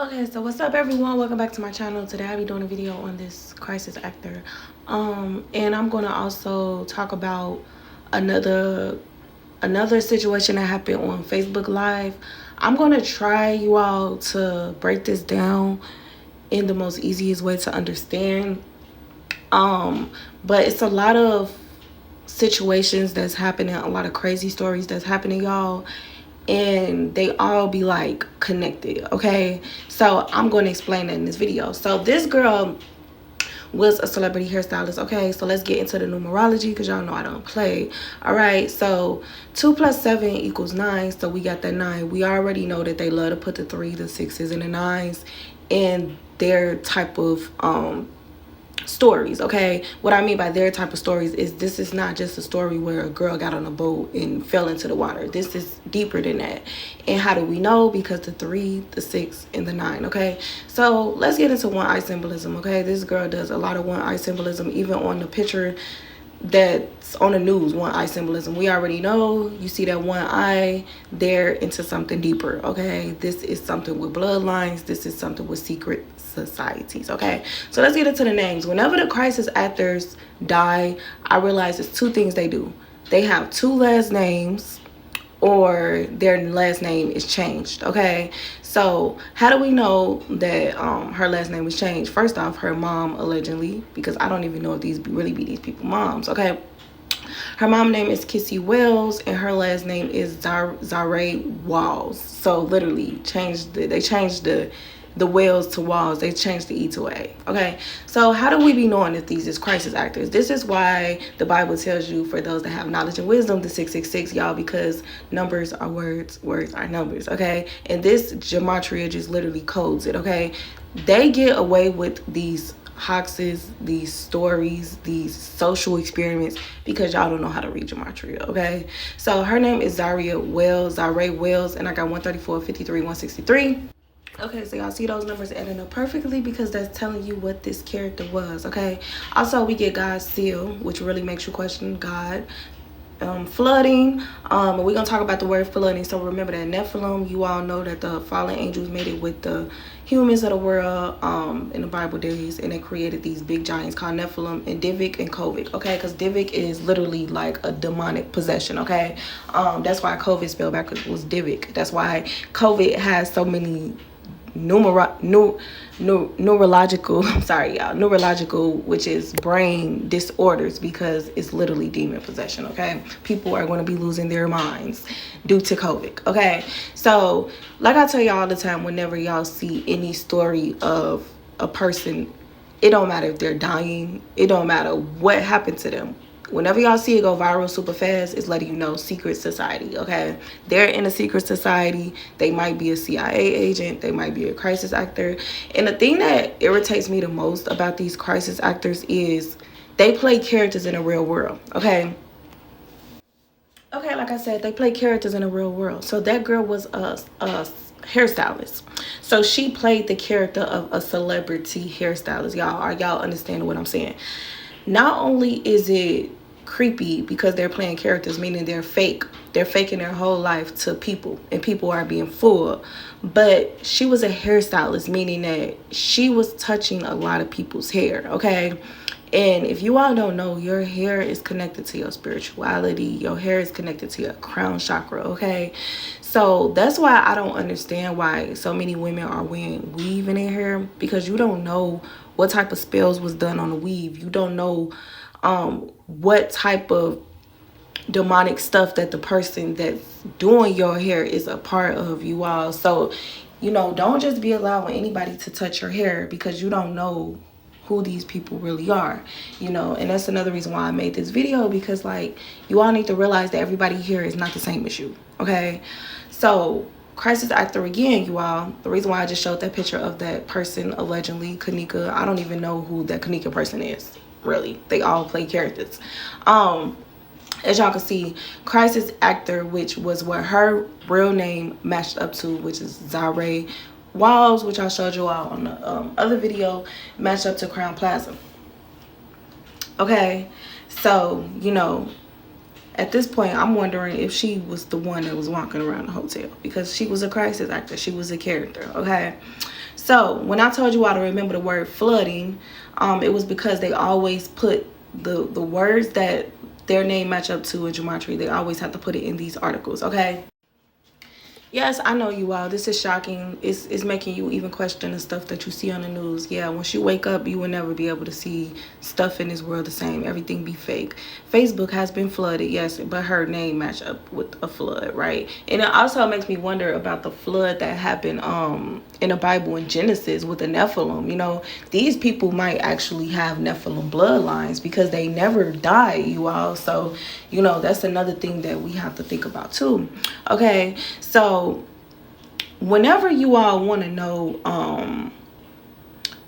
Okay, so what's up everyone? Welcome back to my channel. Today I'll be doing a video on this crisis actor. And I'm gonna also talk about another situation that happened on Facebook Live. I'm gonna try you all to break this down in the most easiest way to understand. But it's a lot of situations that's happening, a lot of crazy stories that's happening, y'all, and they all be like connected. Okay, so I'm going to explain that in this video. So this girl was a celebrity hairstylist. Okay, so let's get into the numerology because y'all know I don't play. All right, so 2 plus 7 equals 9, so we got that 9. We already know that they love to put the 3, the 6s, and the 9s in their type of stories. Okay, what I mean by their type of stories is this is not just a story where a girl got on a boat and fell into the water. This is deeper than that. And how do we know? Because the 3, the 6, and the 9. Okay, so let's get into one eye symbolism. Okay, this girl does a lot of one eye symbolism. Even on the picture that's on the news, one eye symbolism, we already know. You see that one eye, they're into something deeper. Okay, this is something with bloodlines. This is something with secret societies. Okay, so let's get into the names. Whenever the crisis actors die, I realize it's 2 things they do. They have 2 last names, or their last name is changed. Okay, so how do we know that her last name was changed? First off, her mom allegedly, because I don't even know if these really be these people moms. Okay, her mom name is Kissy Wells and her last name is Zare Walls. So literally they changed the Wells to Walls. They changed the E to A. Okay, so how do we be knowing if these is crisis actors? This is why the Bible tells you, for those that have knowledge and wisdom, the 666, y'all, because numbers are words, words are numbers. Okay, and this gematria just literally codes it. Okay, they get away with these hoaxes, these stories, these social experiments because y'all don't know how to read gematria. Okay, so her name is Zare Wells, and I got 134, 53, 163. Okay, so y'all see those numbers adding up perfectly because that's telling you what this character was. Okay, also we get God's seal, which really makes you question God. Flooding, we're gonna talk about the word flooding. So remember that Nephilim, you all know that the fallen angels made it with the humans of the world in the Bible days, and they created these big giants called Nephilim and Divik and Kovik. Okay, because Divik is literally like a demonic possession. Okay, that's why COVID spelled backwards was Divik. That's why COVID has so many neurological neurological, which is brain disorders, because it's literally demon possession. Okay, people are going to be losing their minds due to COVID. Okay, so like I tell y'all all the time, whenever y'all see any story of a person, it don't matter if they're dying, it don't matter what happened to them, whenever y'all see it go viral super fast, it's letting you know secret society. Okay, they're in a secret society. They might be a CIA agent, they might be a crisis actor. And the thing that irritates me the most about these crisis actors is they play characters in the real world. Okay, like I said, they play characters in the real world. So that girl was a hairstylist, so she played the character of a celebrity hairstylist. Y'all, are y'all understanding what I'm saying? Not only is it creepy because they're playing characters, meaning they're faking their whole life to people, and people are being fooled, but she was a hairstylist, meaning that she was touching a lot of people's hair. Okay, and if you all don't know, your hair is connected to your spirituality. Your hair is connected to your crown chakra. Okay, so that's why I don't understand why so many women are wearing weave in their hair, because you don't know what type of spells was done on the weave. You don't know what type of demonic stuff that the person that's doing your hair is a part of, you all. So, you know, don't just be allowing anybody to touch your hair, because you don't know who these people really are, you know. And that's another reason why I made this video, because like, you all need to realize that everybody here is not the same as you. Okay, so crisis actor again, you all. The reason why I just showed that picture of that person allegedly, Kenneka, I don't even know who that Kenneka person is, really. They all play characters. As y'all can see, crisis actor, which was what her real name matched up to, which is Zare Walls, which I showed you all on the other video, matched up to Crown Plaza. Okay, so, you know, at this point, I'm wondering if she was the one that was walking around the hotel, because she was a crisis actor. She was a character. Okay, So when I told you all to remember the word flooding, it was because they always put the words that their name match up to in gematria. They always have to put it in these articles, okay? Yes, I know you all. This is shocking. It's making you even question the stuff that you see on the news. Yeah, once you wake up, you will never be able to see stuff in this world the same. Everything be fake. Facebook has been flooded, yes, but her name match up with a flood, right? And it also makes me wonder about the flood that happened in the Bible in Genesis with the Nephilim. You know, these people might actually have Nephilim bloodlines because they never die, you all. So, you know, that's another thing that we have to think about too. Okay, so whenever you all want to know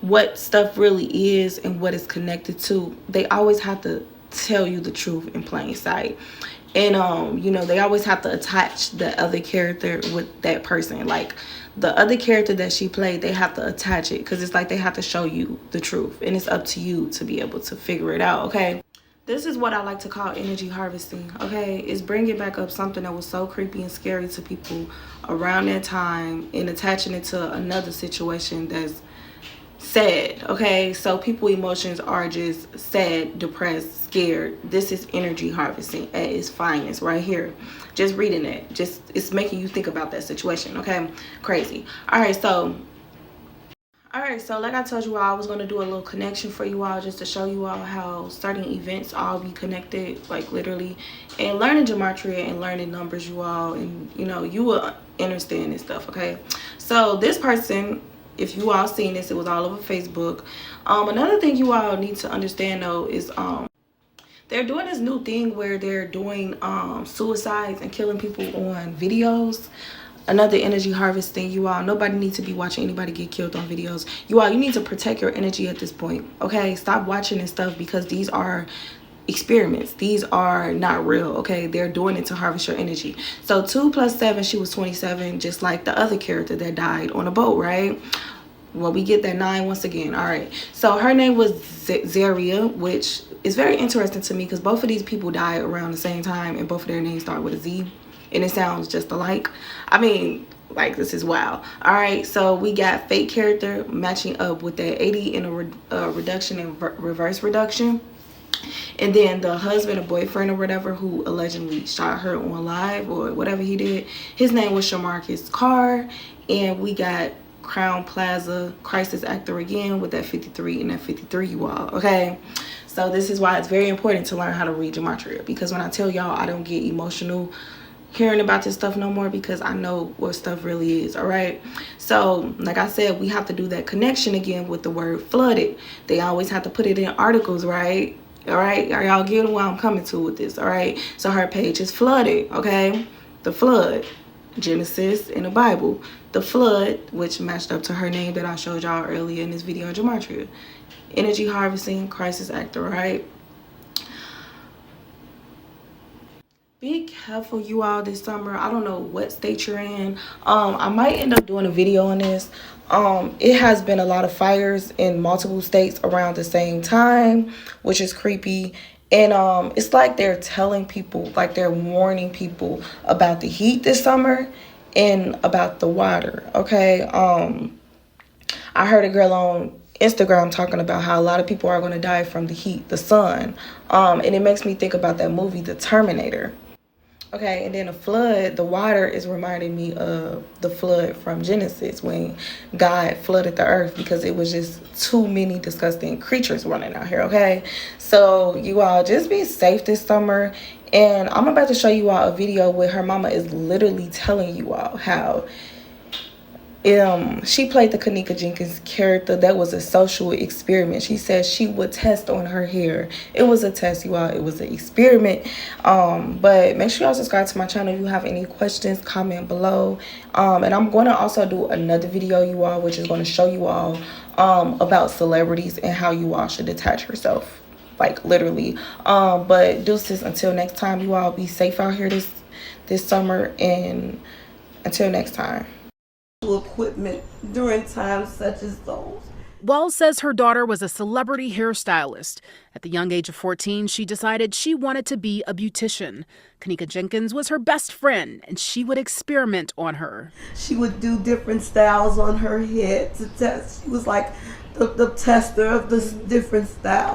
what stuff really is and what it's connected to, they always have to tell you the truth in plain sight. And you know, they always have to attach the other character with that person. Like the other character that she played, they have to attach it because it's like they have to show you the truth, and it's up to you to be able to figure it out. Okay, this is what I like to call energy harvesting. Okay, it's bringing back up something that was so creepy and scary to people around that time and attaching it to another situation that's sad. Okay, so people emotions are just sad, depressed, scared. This is energy harvesting at its finest right here. Just reading it, just it's making you think about that situation. Okay, crazy. All right, so like I told you all, I was going to do a little connection for you all just to show you all how certain events all be connected, like literally. And learning gematria and learning numbers, you all, and you know, you will understand this stuff. Okay, so this person, if you all seen this, it was all over Facebook. Another thing you all need to understand though is they're doing this new thing where they're doing suicides and killing people on videos. Another energy harvesting, you all. Nobody needs to be watching anybody get killed on videos. You all, you need to protect your energy at this point. Okay, stop watching this stuff because these are experiments. These are not real. Okay, they're doing it to harvest your energy. So 2 + 7, she was 27, just like the other character that died on a boat, right? Well, we get that 9 once again. All right, so her name was Zaria, which is very interesting to me because both of these people died around the same time and both of their names start with a Z, and it sounds just alike. I mean, like, this is wild. All right, so we got fake character matching up with that 80 in a reduction and reverse reduction. And then the husband or boyfriend or whatever who allegedly shot her on live or whatever he did, his name was Shamarcus Carr. And we got Crown Plaza crisis actor again with that 53 and that 53, you all. Okay, so this is why it's very important to learn how to read gematria, because when I tell y'all I don't get emotional hearing about this stuff no more, because I know what stuff really is. All right, so like I said, we have to do that connection again with the word flooded. They always have to put it in articles, right? All right, are y'all getting where I'm coming to with this? All right, so her page is flooded. Okay, the flood, Genesis in the Bible, the flood, which matched up to her name that I showed y'all earlier in this video in gematria. Energy harvesting, crisis actor, right? Be careful, you all, this summer. I don't know what state you're in. I might end up doing a video on this. It has been a lot of fires in multiple states around the same time, which is creepy. And it's like they're telling people, like they're warning people about the heat this summer and about the water. Okay, I heard a girl on Instagram talking about how a lot of people are going to die from the heat, the sun, and it makes me think about that movie, The Terminator. Okay, and then the flood, the water is reminding me of the flood from Genesis when God flooded the earth because it was just too many disgusting creatures running out here. Okay, so you all just be safe this summer. And I'm about to show you all a video where her mama is literally telling you all how she played the Kenneka Jenkins character. That was a social experiment. She said she would test on her hair. It was a test, you all. It was an experiment. But make sure y'all subscribe to my channel. If you have any questions, comment below. And I'm going to also do another video, you all, which is going to show you all about celebrities and how you all should detach yourself, like literally. But deuces, until next time, you all be safe out here this summer, and until next time. Equipment during times such as those. Wells says her daughter was a celebrity hairstylist. At the young age of 14, she decided she wanted to be a beautician. Kenneka Jenkins was her best friend, and she would experiment on her. She would do different styles on her head to test. She was like the tester of the different styles.